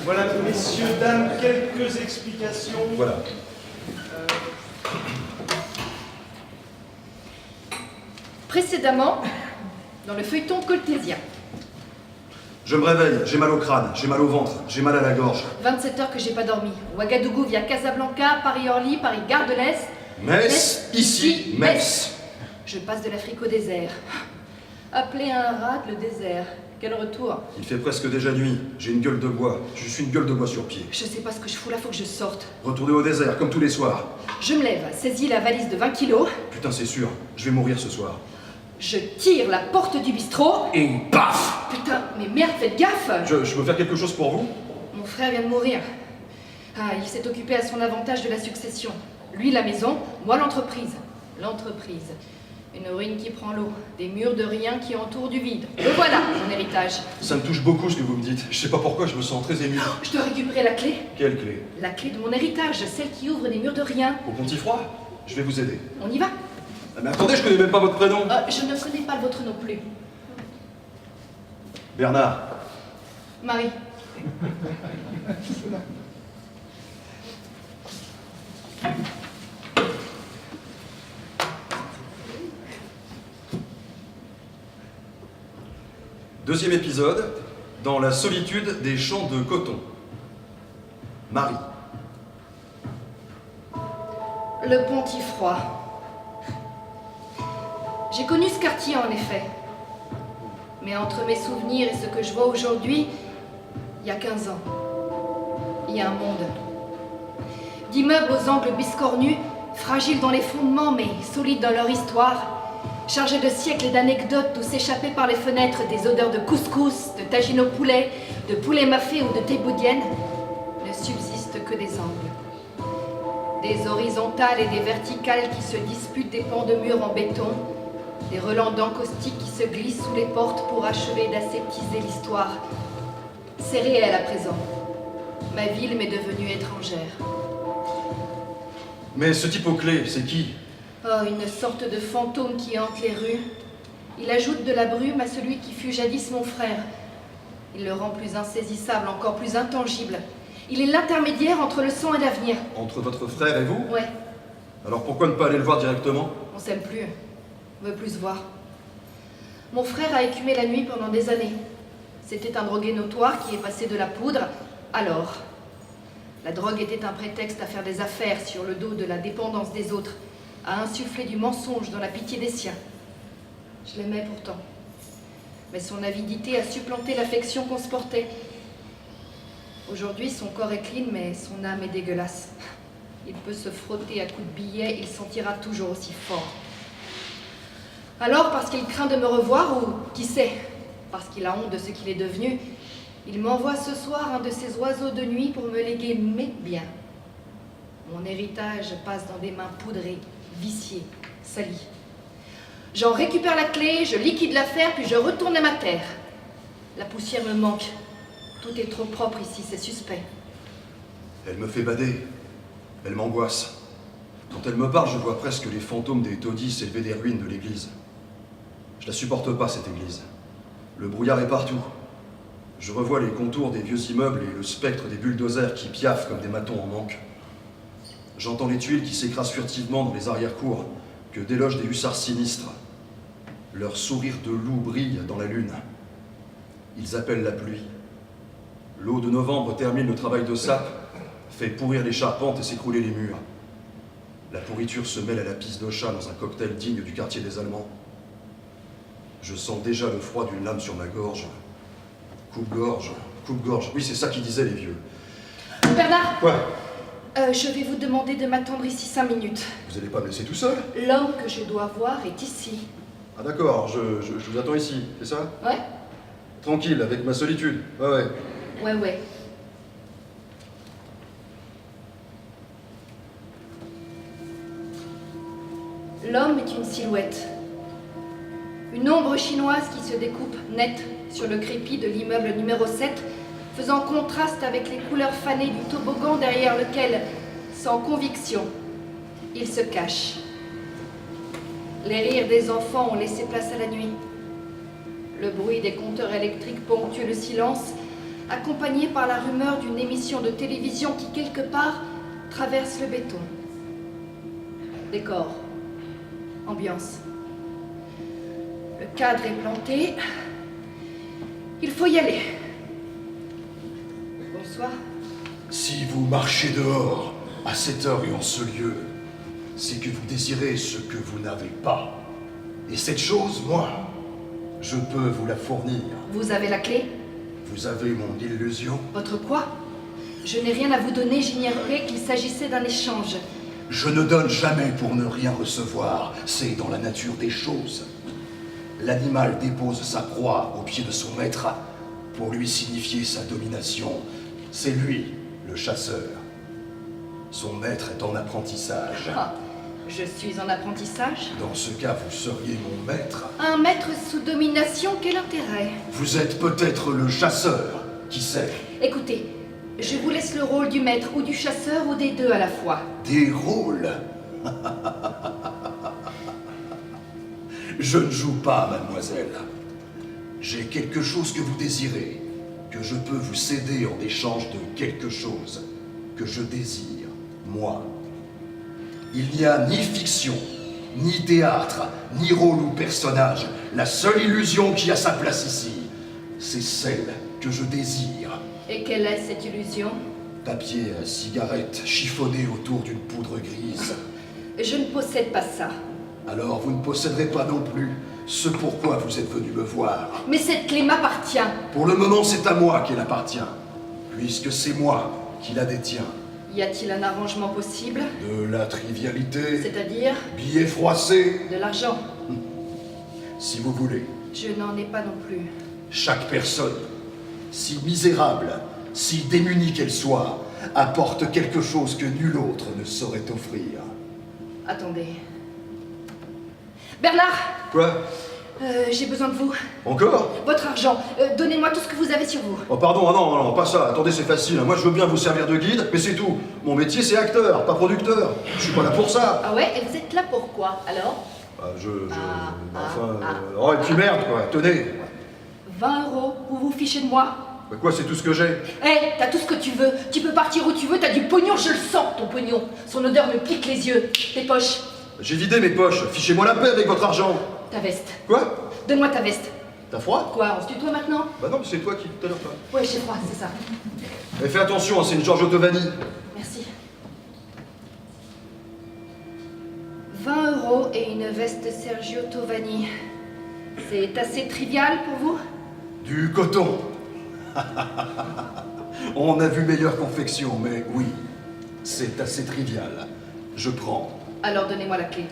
Voilà, messieurs, dames, quelques explications. Voilà. Précédemment, dans le feuilleton coltésien. Je me réveille, j'ai mal au crâne, j'ai mal au ventre, j'ai mal à la gorge. 27 heures que j'ai pas dormi. Ouagadougou via Casablanca, Paris-Orly, Paris-Gare de l'Est. Metz, ici, Metz. Je passe de l'Afrique au désert. Appelé un rat le désert. Quel retour. Il fait presque déjà nuit, j'ai une gueule de bois, je suis une gueule de bois sur pied. Je sais pas ce que je fous là, faut que je sorte. Retourner au désert, comme tous les soirs. Je me lève, saisis la valise de 20 kilos. Putain, c'est sûr, je vais mourir ce soir. Je tire la porte du bistrot. Et paf! Putain, mais merde, faites gaffe. Je peux faire quelque chose pour vous? Mon frère vient de mourir. Ah, il s'est occupé à son avantage de la succession. Lui, la maison, moi, l'entreprise. L'entreprise. Une ruine qui prend l'eau, des murs de rien qui entourent du vide. Le voilà, mon héritage. Ça me touche beaucoup ce que vous me dites. Je sais pas pourquoi, je me sens très ému. Je dois récupérer la clé. Quelle clé? La clé de mon héritage, celle qui ouvre des murs de rien. Au Pontifroy? Je vais vous aider. On y va? Ah, mais attendez, je connais même pas votre prénom. Je ne connais pas le vôtre non plus. Bernard. Marie. Deuxième épisode, dans la solitude des champs de coton. Marie. Le Pontifroy. J'ai connu ce quartier en effet. Mais entre mes souvenirs et ce que je vois aujourd'hui, il y a 15 ans. Il y a un monde. D'immeubles aux angles biscornus, fragiles dans les fondements mais solides dans leur histoire, chargés de siècles et d'anecdotes d'où s'échappaient par les fenêtres des odeurs de couscous, de tagine au poulet, de poulet mafé ou de thé boudienne, ne subsistent que des angles. Des horizontales et des verticales qui se disputent des pans de murs en béton, des relents d'encaustique qui se glissent sous les portes pour achever d'aseptiser l'histoire. C'est réel à présent. Ma ville m'est devenue étrangère. Mais ce type aux clés, c'est qui? Oh, une sorte de fantôme qui hante les rues. Il ajoute de la brume à celui qui fut jadis mon frère. Il le rend plus insaisissable, encore plus intangible. Il est l'intermédiaire entre le sang et l'avenir. Entre votre frère et vous? Ouais, Alors pourquoi ne pas aller le voir directement? on s'aime plus. On veut plus se voir. Mon frère a écumé la nuit pendant des années. C'était un drogué notoire qui est passé de la poudre. Alors, la drogue était un prétexte à faire des affaires sur le dos de la dépendance des autres, à insuffler du mensonge dans la pitié des siens. Je l'aimais pourtant. Mais son avidité a supplanté l'affection qu'on se portait. Aujourd'hui, son corps est clean, mais son âme est dégueulasse. Il peut se frotter à coups de billets, il sentira toujours aussi fort. Alors, parce qu'il craint de me revoir, ou qui sait, parce qu'il a honte de ce qu'il est devenu, il m'envoie ce soir un de ces oiseaux de nuit pour me léguer mes biens. Mon héritage passe dans des mains poudrées, viciées, salies. J'en récupère la clé, je liquide l'affaire, puis je retourne à ma terre. La poussière me manque. Tout est trop propre ici, c'est suspect. Elle me fait bader. Elle m'angoisse. Quand elle me parle, je vois presque les fantômes des taudis s'élever des ruines de l'église. Je la supporte pas, cette église. Le brouillard est partout. Je revois les contours des vieux immeubles et le spectre des bulldozers qui piaffent comme des matons en manque. J'entends les tuiles qui s'écrasent furtivement dans les arrière-cours, que délogent des hussards sinistres. Leur sourire de loup brille dans la lune. Ils appellent la pluie. L'eau de novembre termine le travail de sape, fait pourrir les charpentes et s'écrouler les murs. La pourriture se mêle à la pisse de chat dans un cocktail digne du quartier des Allemands. Je sens déjà le froid d'une lame sur ma gorge. Coupe-gorge, coupe-gorge. Oui, c'est ça qu'ils disaient, les vieux. Bernard, Quoi? je vais vous demander de m'attendre ici 5 minutes. Vous allez pas me laisser tout seul? L'homme que je dois voir est ici. Ah d'accord, je vous attends ici, c'est ça? Ouais? Tranquille, avec ma solitude. Ouais. Ouais. L'homme est une silhouette. Une ombre chinoise qui se découpe nette sur le crépi de l'immeuble numéro 7, faisant contraste avec les couleurs fanées du toboggan derrière lequel, sans conviction, il se cache. Les rires des enfants ont laissé place à la nuit. Le bruit des compteurs électriques ponctue le silence, accompagné par la rumeur d'une émission de télévision qui, quelque part, traverse le béton. Décor. Ambiance. Le cadre est planté. Il faut y aller. Bonsoir. Si vous marchez dehors, à cette heure et en ce lieu, c'est que vous désirez ce que vous n'avez pas. Et cette chose, moi, je peux vous la fournir. Vous avez la clé? Vous avez mon illusion. Votre quoi? Je n'ai rien à vous donner, j'ignorais qu'il s'agissait d'un échange. Je ne donne jamais pour ne rien recevoir. C'est dans la nature des choses. L'animal dépose sa proie au pied de son maître pour lui signifier sa domination. C'est lui, le chasseur. Son maître est en apprentissage. Ah, je suis en apprentissage? Dans ce cas, vous seriez mon maître. Un maître sous domination, quel intérêt? Vous êtes peut-être le chasseur. Qui sait? Écoutez, je vous laisse le rôle du maître ou du chasseur ou des deux à la fois. Des rôles? Je ne joue pas, mademoiselle. J'ai quelque chose que vous désirez, que je peux vous céder en échange de quelque chose que je désire, moi. Il n'y a ni fiction, ni théâtre, ni rôle ou personnage. La seule illusion qui a sa place ici, c'est celle que je désire. Et quelle est cette illusion? Papier à cigarette chiffonné autour d'une poudre grise. Je ne possède pas ça. Alors vous ne posséderez pas non plus ce pourquoi vous êtes venu me voir. Mais cette clé m'appartient. Pour le moment, c'est à moi qu'elle appartient, puisque c'est moi qui la détiens. Y a-t-il un arrangement possible? De la trivialité, C'est-à-dire billets froissés, de l'argent? si vous voulez. Je n'en ai pas non plus. Chaque personne, si misérable, si démunie qu'elle soit, apporte quelque chose que nul autre ne saurait offrir. Attendez. Bernard! Quoi? J'ai besoin de vous. Encore? Votre argent. Donnez-moi tout ce que vous avez sur vous. Oh pardon, ah non, non, pas ça, attendez, c'est facile. Moi je veux bien vous servir de guide, mais c'est tout. Mon métier c'est acteur, pas producteur. Je suis pas là pour ça. Ah ouais? Et vous êtes là pourquoi, alors? Oh et puis merde quoi, tenez. 20 €, vous vous fichez de moi? Bah quoi, c'est tout ce que j'ai? Hé, t'as tout ce que tu veux. Tu peux partir où tu veux, t'as du pognon, je le sens, ton pognon. Son odeur me pique les yeux. Tes poches. J'ai vidé mes poches, fichez-moi la paix avec votre argent. Ta veste. Quoi? Donne-moi ta veste. T'as froid? Quoi, on se tutoie maintenant? Bah non, mais c'est toi qui tout à l'heure pas. Ouais, j'ai froid, c'est ça. Mais fais attention, hein, c'est une Giorgio Tovani. Merci. 20 € et une veste Sergio Tovani. C'est assez trivial pour vous? Du coton. On a vu meilleure confection, mais oui, c'est assez trivial. Je prends. Alors donnez-moi la clé.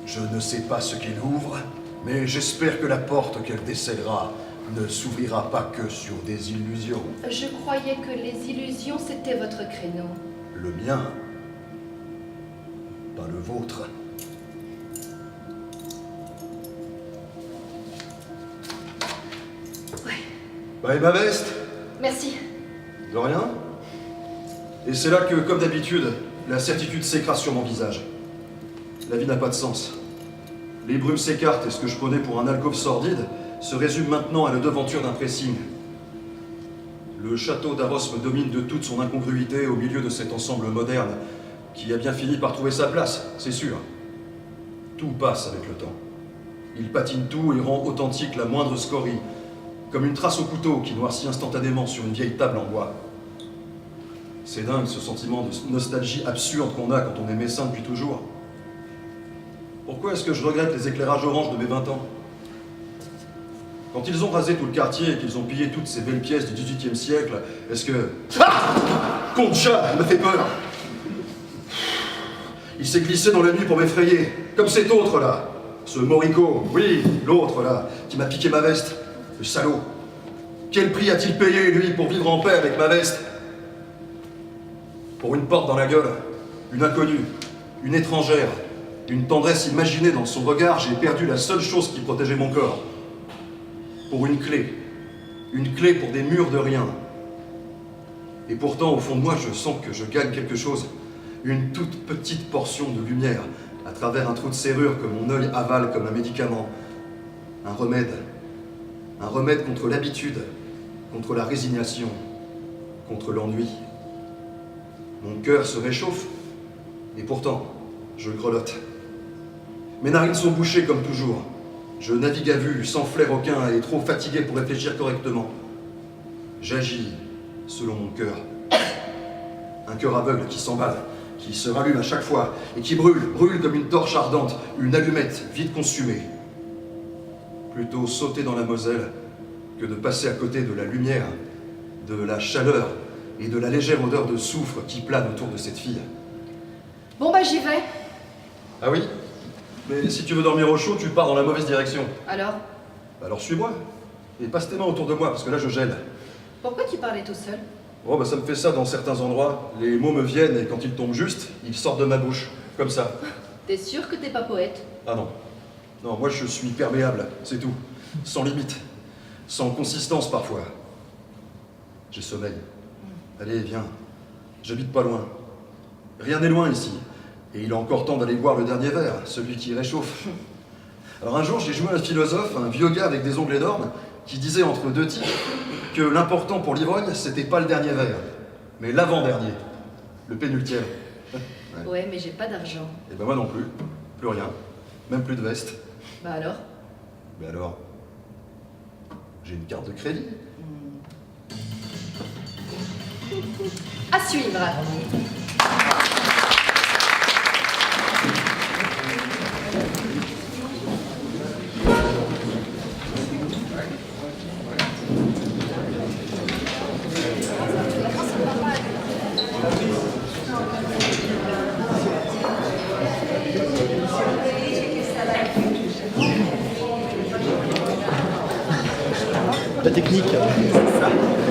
Je ne sais pas ce qu'il ouvre, mais j'espère que la porte qu'elle décèlera ne s'ouvrira pas que sur des illusions. Je croyais que les illusions, c'était votre créneau. Le mien, pas le vôtre. Ouais. Bah et ma veste? Merci. De rien. Et c'est là que, comme d'habitude, la certitude s'écrase sur mon visage. La vie n'a pas de sens. Les brumes s'écartent et ce que je prenais pour un alcôve sordide se résume maintenant à la devanture d'un pressing. Le château d'Arros me domine de toute son incongruité au milieu de cet ensemble moderne qui a bien fini par trouver sa place, c'est sûr. Tout passe avec le temps. Il patine tout et rend authentique la moindre scorie, comme une trace au couteau qui noircit instantanément sur une vieille table en bois. C'est dingue ce sentiment de nostalgie absurde qu'on a quand on est messin depuis toujours. Pourquoi est-ce que je regrette les éclairages orange de mes 20 ans? Quand ils ont rasé tout le quartier et qu'ils ont pillé toutes ces belles pièces du XVIIIe siècle, est-ce que... Ah! Concha, elle me fait peur. Il s'est glissé dans la nuit pour m'effrayer, comme cet autre là. Ce Morico, oui, l'autre là, qui m'a piqué ma veste. Le salaud. Quel prix a-t-il payé, lui, pour vivre en paix avec ma veste? Pour une porte dans la gueule, une inconnue, une étrangère, une tendresse imaginée dans son regard, j'ai perdu la seule chose qui protégeait mon corps. Pour une clé pour des murs de rien. Et pourtant, au fond de moi, je sens que je gagne quelque chose, une toute petite portion de lumière, à travers un trou de serrure que mon œil avale comme un médicament. Un remède contre l'habitude, contre la résignation, contre l'ennui. Mon cœur se réchauffe, et pourtant, je grelotte. Mes narines sont bouchées comme toujours. Je navigue à vue, sans flair aucun, et trop fatigué pour réfléchir correctement. J'agis selon mon cœur. Un cœur aveugle qui s'emballe, qui se rallume à chaque fois, et qui brûle comme une torche ardente, une allumette vite consumée. Plutôt sauter dans la Moselle que de passer à côté de la lumière, de la chaleur et de la légère odeur de soufre qui plane autour de cette fille. Bon bah j'y vais. Ah oui? Mais si tu veux dormir au chaud, tu pars dans la mauvaise direction. Alors? Alors suis-moi, et passe tes mains autour de moi, parce que là je gèle. Pourquoi tu parlais tout seul? Oh bah ça me fait ça dans certains endroits. Les mots me viennent et quand ils tombent juste, ils sortent de ma bouche, comme ça. T'es sûr que t'es pas poète? Ah non. Non, moi je suis perméable, c'est tout. Sans limite. Sans consistance parfois. J'ai sommeil. Allez, viens. J'habite pas loin. Rien n'est loin ici. Et il est encore temps d'aller boire le dernier verre, celui qui réchauffe. Alors un jour, j'ai joué un philosophe, un vieux gars avec des ongles énormes, qui disait entre deux types que l'important pour l'ivrogne, c'était pas le dernier verre, mais l'avant-dernier, le pénultième. Ouais, mais j'ai pas d'argent. Et ben moi non plus, plus rien, même plus de veste. Bah alors? Mais alors, j'ai une carte de crédit. À suivre. La technique, c'est ça.